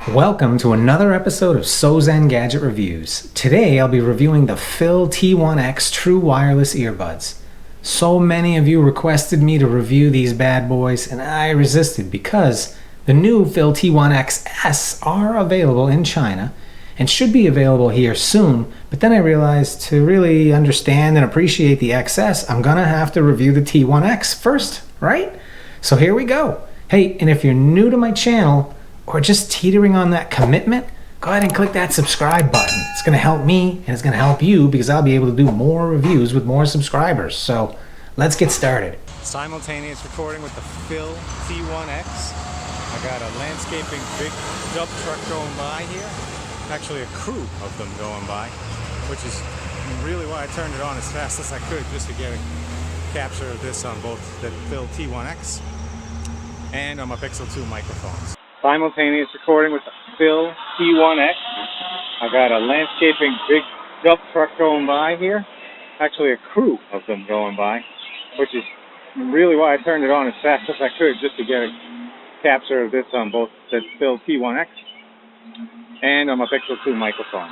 Welcome to another episode of Zen Gadget Reviews. Today I'll be reviewing the Fiil T1X True Wireless Earbuds. So many of you requested me to review these bad boys, and I resisted because the new Fiil T1XS are available in China and should be available here soon, but then I realized to really understand and appreciate the XS, I'm gonna have to review the T1X first, right? So here we go. Hey, and if you're new to my channel, or just teetering on that commitment, go ahead and click that subscribe button. It's going to help me and it's going to help you because I'll be able to do more reviews with more subscribers. So let's get started. Simultaneous recording with the Fiil T1X. I got a landscaping big dump truck going by here. Actually a crew of them going by, which is really why I turned it on as fast as I could just to get a capture of this on both the Fiil T1X and on my Pixel 2 microphones. Simultaneous recording with the Fiil T1X. I got a landscaping big dump truck going by here. Actually a crew of them going by, which is really why I turned it on as fast as I could just to get a capture of this on both the Fiil T1X and on my Pixel 2 microphone.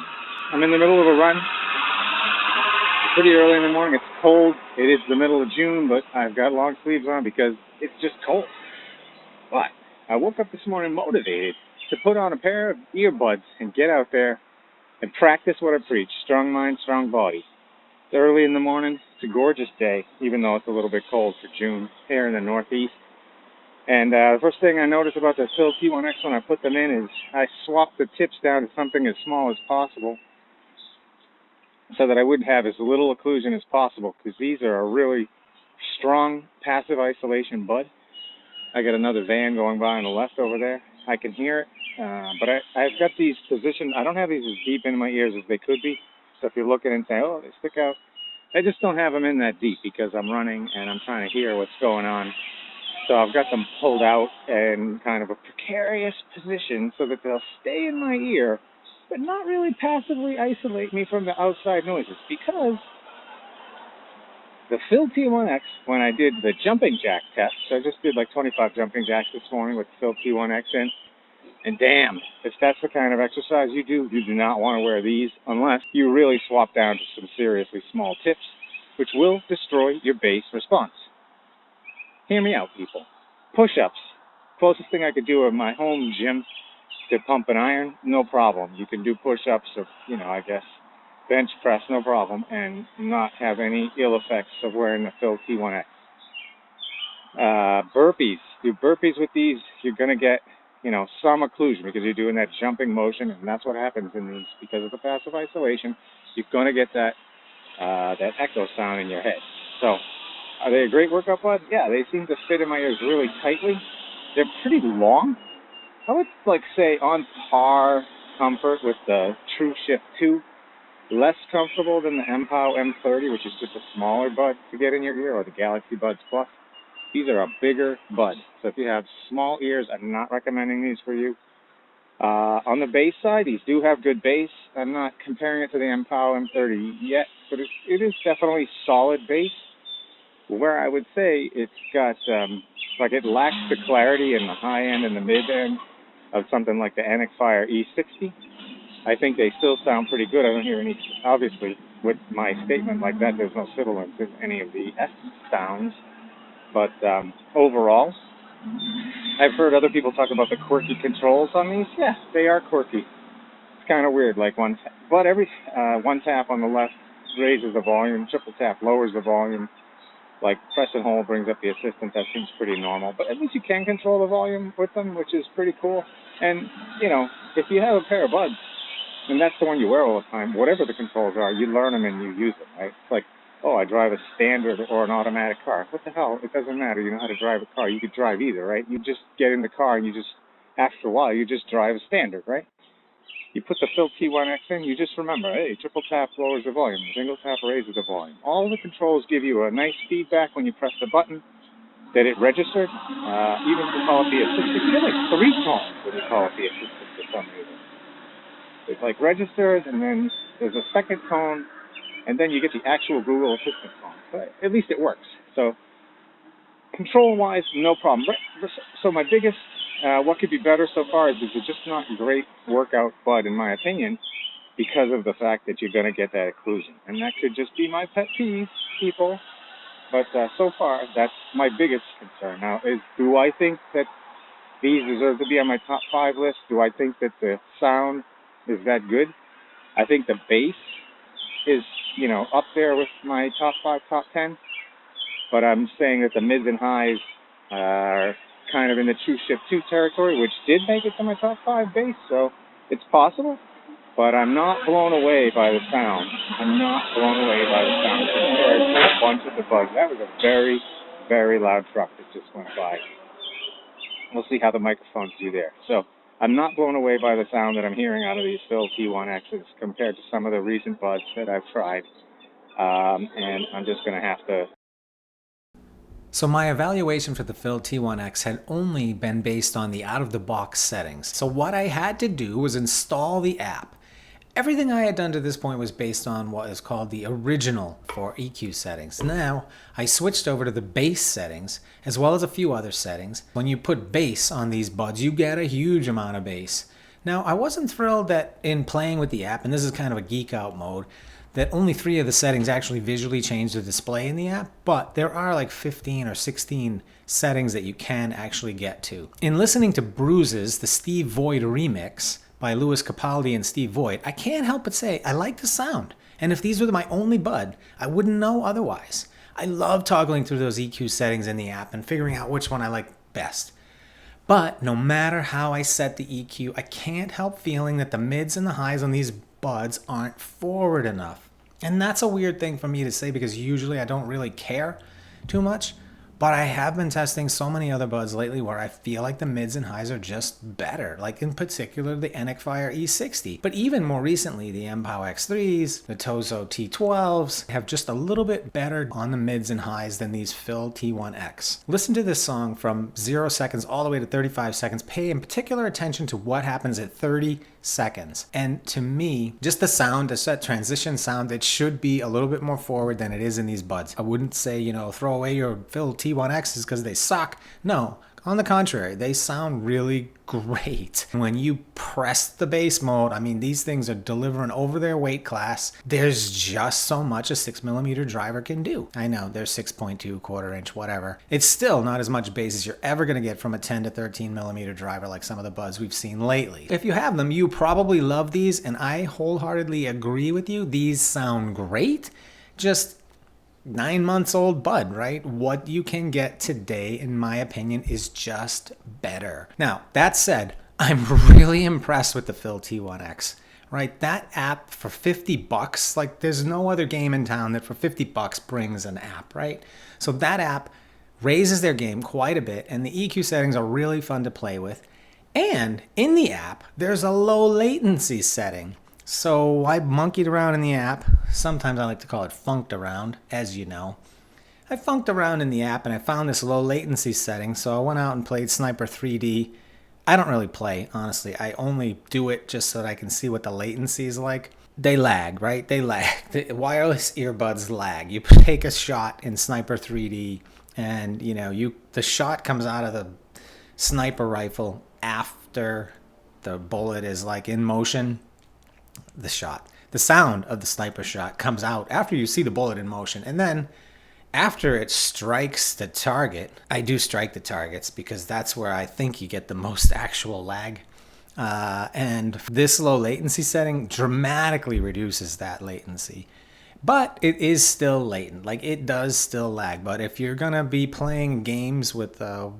I'm in the middle of a run. It's pretty early in the morning. It's cold. It is the middle of June, but I've got long sleeves on because it's just cold. But I woke up this morning motivated to put on a pair of earbuds and get out there and practice what I preach. Strong mind, strong body. It's early in the morning. It's a gorgeous day, even though it's a little bit cold for June here in the Northeast. And the first thing I noticed about the Fiil T1X when I put them in is I swapped the tips down to something as small as possible so that I wouldn't have as little occlusion as possible, because these are a really strong passive isolation bud. I got another van going by on the left over there. I can hear it, but I've got these positioned. I don't have these as deep in my ears as they could be. So if you're looking and saying, oh, they stick out, I just don't have them in that deep because I'm running and I'm trying to hear what's going on. So I've got them pulled out in kind of a precarious position so that they'll stay in my ear, but not really passively isolate me from the outside noises, because the Fiil T1X, when I did the jumping jack test, so I just did like 25 jumping jacks this morning with the Fiil T1X in, and damn, if that's the kind of exercise you do not want to wear these unless you really swap down to some seriously small tips, which will destroy your bass response. Hear me out, people. Push-ups. Closest thing I could do at my home gym to pump and iron, no problem. You can do push-ups or, I guess, bench press, no problem, and not have any ill effects of wearing the Fiil T1X. Burpees. Do burpees with these, you're going to get, some occlusion because you're doing that jumping motion, and that's what happens in these. Because of the passive isolation, you're going to get that echo sound in your head. So, are they a great workout bud? Yeah, they seem to fit in my ears really tightly. They're pretty long. I would say on par comfort with the True Shift 2. Less comfortable than the MPOW M30, which is just a smaller bud to get in your ear, or the Galaxy Buds Plus. These are a bigger bud. So if you have small ears, I'm not recommending these for you. On the bass side, these do have good bass. I'm not comparing it to the MPOW M30 yet, but it is definitely solid bass. Where I would say it's got, it lacks the clarity in the high end and the mid end of something like the NX Fire E60. I think they still sound pretty good. I don't hear any, obviously, with my statement like that, there's no sibilance in any of the S sounds. But overall, I've heard other people talk about the quirky controls on these. Yeah, they are quirky. It's kind of weird, one tap on the left raises the volume, triple tap lowers the volume. Press and hold brings up the assistant. That seems pretty normal. But at least you can control the volume with them, which is pretty cool. And, if you have a pair of buds, and that's the one you wear all the time, whatever the controls are, you learn them and you use them, right? It's like, oh, I drive a standard or an automatic car. What the hell? It doesn't matter. You know how to drive a car. You could drive either, right? You just get in the car and after a while, you just drive a standard, right? You put the Fiil T1X in, you just remember, hey, triple tap lowers the volume, single tap raises the volume. All the controls give you a nice feedback when you press the button that it registered. Even if you call it the assistant, you get 3 tones when you call it the assistant for some reason. It registers, and then there's a second tone, and then you get the actual Google Assistant tone. But at least it works. So control-wise, no problem. So my biggest what could be better so far is it's just not a great workout bud, in my opinion, because of the fact that you're going to get that occlusion. And that could just be my pet peeve, people. But so far, that's my biggest concern. Now, do I think that these deserve to be on my top 5 list? Do I think that the sound is that good? I think the bass is, up there with my top 5, top 10. But I'm saying that the mids and highs are kind of in the True Shift 2 territory, which did make it to my top 5 bass, so it's possible. But I'm not blown away by the sound. I'm not blown away by the sound compared to a bunch of the buds. That was a very, very loud truck that just went by. We'll see how the microphones do there. So I'm not blown away by the sound that I'm hearing out of these Fiil T1Xs compared to some of the recent buds that I've tried. And I'm just going to have to... So my evaluation for the Fiil T1X had only been based on the out-of-the-box settings. So what I had to do was install the app. Everything I had done to this point was based on what is called the original for EQ settings. Now, I switched over to the bass settings, as well as a few other settings. When you put bass on these buds, you get a huge amount of bass. Now, I wasn't thrilled that in playing with the app, and this is kind of a geek out mode, that only 3 of the settings actually visually change the display in the app, but there are like 15 or 16 settings that you can actually get to. In listening to Bruises, the Steve Void remix by Louis Capaldi and Steve Void, I can't help but say I like the sound. And if these were my only bud, I wouldn't know otherwise. I love toggling through those EQ settings in the app and figuring out which one I like best. But no matter how I set the EQ, I can't help feeling that the mids and the highs on these buds aren't forward enough. And that's a weird thing for me to say because usually I don't really care too much. But I have been testing so many other buds lately where I feel like the mids and highs are just better, like in particular the NX E60. But even more recently, the MPOW X3s, the Tozo T12s have just a little bit better on the mids and highs than these Fiil T1X. Listen to this song from 0 seconds all the way to 35 seconds. Pay in particular attention to what happens at 30 seconds. And to me, just the sound, that transition sound, it should be a little bit more forward than it is in these buds. I wouldn't say, throw away your Fiil T1Xs because they suck. No, on the contrary, they sound really great. When you press the bass mode, these things are delivering over their weight class. There's just so much a 6mm driver can do. I know they're 6.2, quarter inch, whatever. It's still not as much bass as you're ever going to get from a 10 to 13mm driver like some of the buds we've seen lately. If you have them, you probably love these, and I wholeheartedly agree with you. These sound great. Just 9 months old bud, right? What you can get today, in my opinion, is just better. Now, that said, I'm really impressed with the Fiil T1X, right? That app for $50, like there's no other game in town that for $50 brings an app, right? So that app raises their game quite a bit, and the EQ settings are really fun to play with. And in the app, there's a low latency setting. So I monkeyed around in the app. Sometimes I like to call it funked around, as you know. I funked around in the app and I found this low latency setting. So I went out and played Sniper 3D. I don't really play, honestly. I only do it just so that I can see what the latency is like. They lag, right? They lag. The wireless earbuds lag. You take a shot in Sniper 3D and the shot comes out of the sniper rifle after the bullet is like in motion. The sound of the sniper shot comes out after you see the bullet in motion, and then after it strikes the target. I do strike the targets because that's where I think you get the most actual lag, and this low latency setting dramatically reduces that latency, but it is still latent. Like, it does still lag. But if you're gonna be playing games with a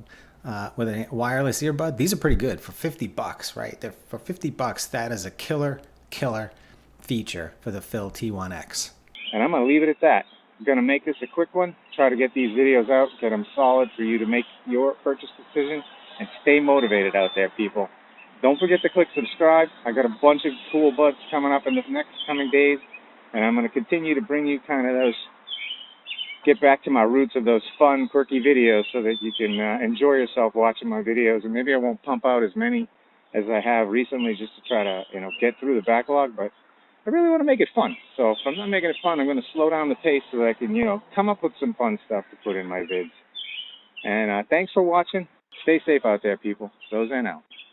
wireless earbud, these are pretty good for $50, right? For $50, that is a killer feature for the Fiil T1X. And I'm going to leave it at that. I'm going to make this a quick one, try to get these videos out, get them solid for you to make your purchase decision, and stay motivated out there, people. Don't forget to click subscribe. I got a bunch of cool buds coming up in the next coming days, and I'm going to continue to bring you kind of those, get back to my roots of those fun, quirky videos so that you can enjoy yourself watching my videos. And maybe I won't pump out as many as I have recently just to try to, get through the backlog, but I really want to make it fun. So if I'm not making it fun, I'm going to slow down the pace so that I can, come up with some fun stuff to put in my vids. And thanks for watching. Stay safe out there, people. Sozen out.